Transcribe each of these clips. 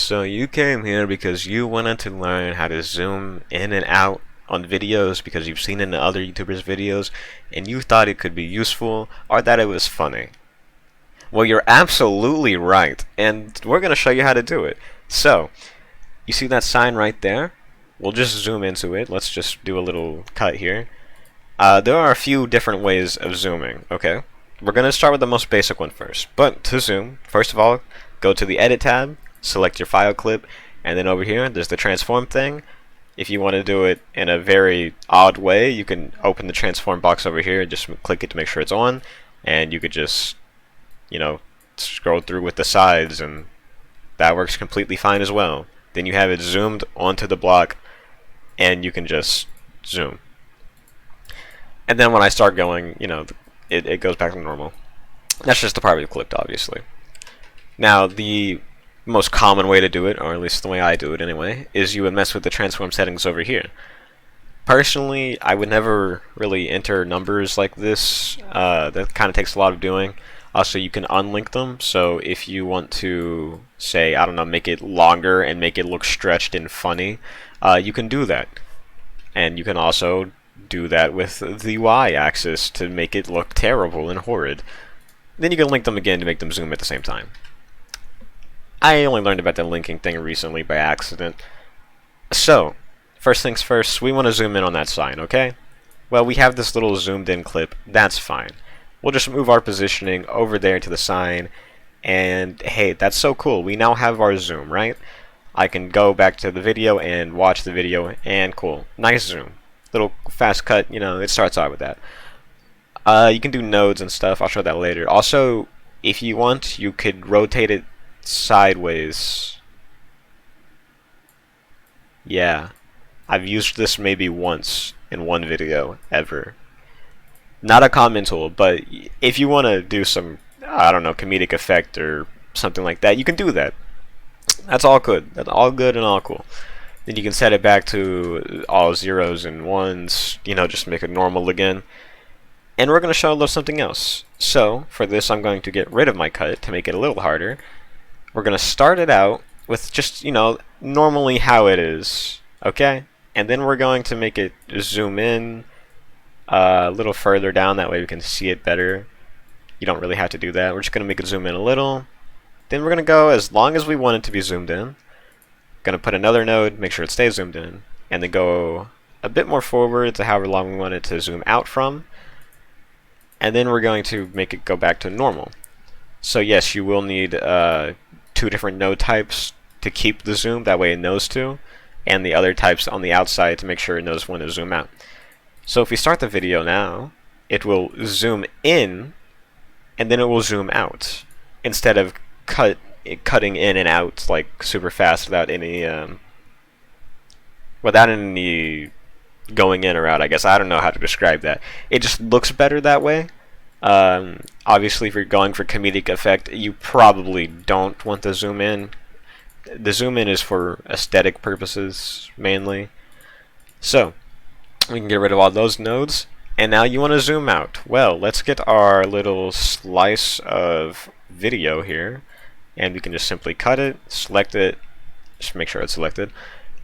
So you came here because you wanted to learn how to zoom in and out on videos because you've seen it in other YouTubers' videos and you thought it could be useful or that it was funny. Well, you're absolutely right, and we're going to show you how to do it. So, you see that sign right there? We'll just zoom into it. Let's just do a little cut here. There are a few different ways of zooming, okay? We're going to start with the most basic one first. But to zoom, first of all, go to the Edit tab, select your file clip, and then over here, there's the transform thing. If you want to do it in a very odd way, you can open the transform box over here, just click it to make sure it's on, and you could just, scroll through with the sides, and that works completely fine as well. Then you have it zoomed onto the block, and you can just zoom. And then when I start going, it goes back to normal. That's just the part we've clipped, obviously. Now, the most common way to do it, or at least the way I do it anyway, is you would mess with the transform settings over here. Personally, I would never really enter numbers like this. That kind of takes a lot of doing. Also, you can unlink them, so if you want to, say, I don't know, make it longer and make it look stretched and funny, you can do that. And you can also do that with the y-axis to make it look terrible and horrid. Then you can link them again to make them zoom at the same time. I only learned about the linking thing recently by accident. So, first things first, we want to zoom in on that sign, okay? Well, we have this little zoomed in clip, that's fine. We'll just move our positioning over there to the sign, and hey, that's so cool. We now have our zoom, right? I can go back to the video and watch the video, and cool. Nice zoom. Little fast cut, it starts out with that. You can do nodes and stuff, I'll show that later. Also, if you want, you could rotate it sideways. Yeah, I've used this maybe once in one video ever. Not a common tool, but if you want to do some, I don't know, comedic effect or something like that, you can do that. That's all good. That's all good and all cool. Then you can set it back to all zeros and ones, just make it normal again. And we're going to show a little something else. So, for this, I'm going to get rid of my cut to make it a little harder. We're going to start it out with just, normally how it is, okay? And then we're going to make it zoom in a little further down, that way we can see it better. You don't really have to do that. We're just going to make it zoom in a little. Then we're going to go as long as we want it to be zoomed in. Going to put another node, make sure it stays zoomed in, and then go a bit more forward to however long we want it to zoom out from. And then we're going to make it go back to normal. So yes, you will need two different node types to keep the zoom, that way it knows to, and the other types on the outside to make sure it knows when to zoom out. So if we start the video now, it will zoom in, and then it will zoom out, instead of cutting in and out like super fast without any going in or out. I guess I don't know how to describe that. It just looks better that way. Obviously, if you're going for comedic effect, you probably don't want to zoom in. The zoom in is for aesthetic purposes mainly. So we can get rid of all those nodes, and now you want to zoom out. Well, let's get our little slice of video here, and we can just simply cut it, select it, just make sure it's selected,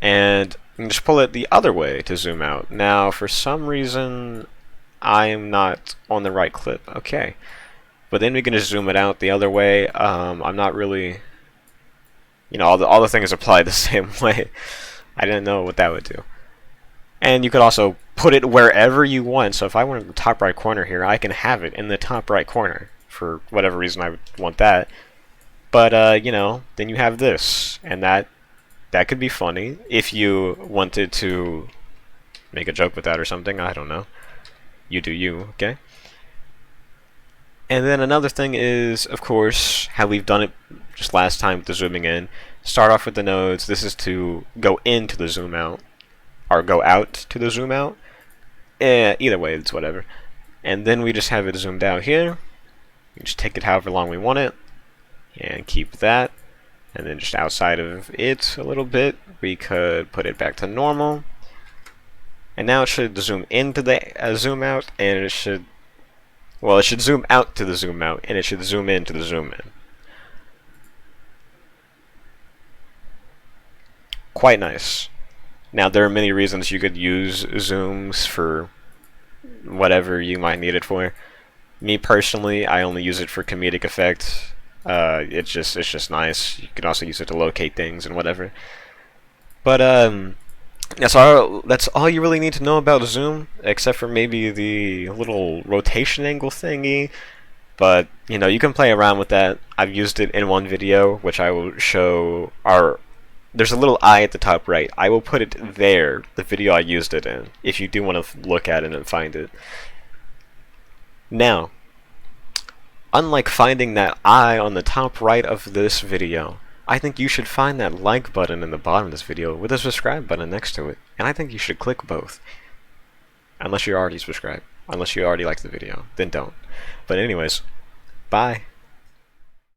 and you can just pull it the other way to zoom out. Now, for some reason, I am not on the right clip. Okay, but then we can just zoom it out the other way. I'm not really, all the things apply the same way. I didn't know what that would do. And you could also put it wherever you want. So if I want in the top right corner here, I can have it in the top right corner for whatever reason I would want that. But then you have this, and that could be funny if you wanted to make a joke with that or something. I don't know. You do you, okay? And then another thing is, of course, how we've done it just last time with the zooming in. Start off with the nodes. This is to go into the zoom out, or go out to the zoom out. Either way, it's whatever. And then we just have it zoomed out here. We just take it however long we want it, and keep that. And then just outside of it a little bit, we could put it back to normal. And now it should zoom into the zoom out, and it should zoom out to the zoom out, and it should zoom in to the zoom in. quite nice. Now, there are many reasons you could use zooms for whatever you might need it for. Me personally, I only use it for comedic effect. It's just nice. You can also use it to locate things and whatever. But that's all you really need to know about zoom, except for maybe the little rotation angle thingy. But you can play around with that. I've used it in one video, which I will show. There's a little eye at the top right. I will put it there, the video I used it in, if you do want to look at it and find it. Now, unlike finding that eye on the top right of this video, I think you should find that like button in the bottom of this video with a subscribe button next to it. And I think you should click both. Unless you're already subscribed. Unless you already liked the video. Then don't. But anyways, bye.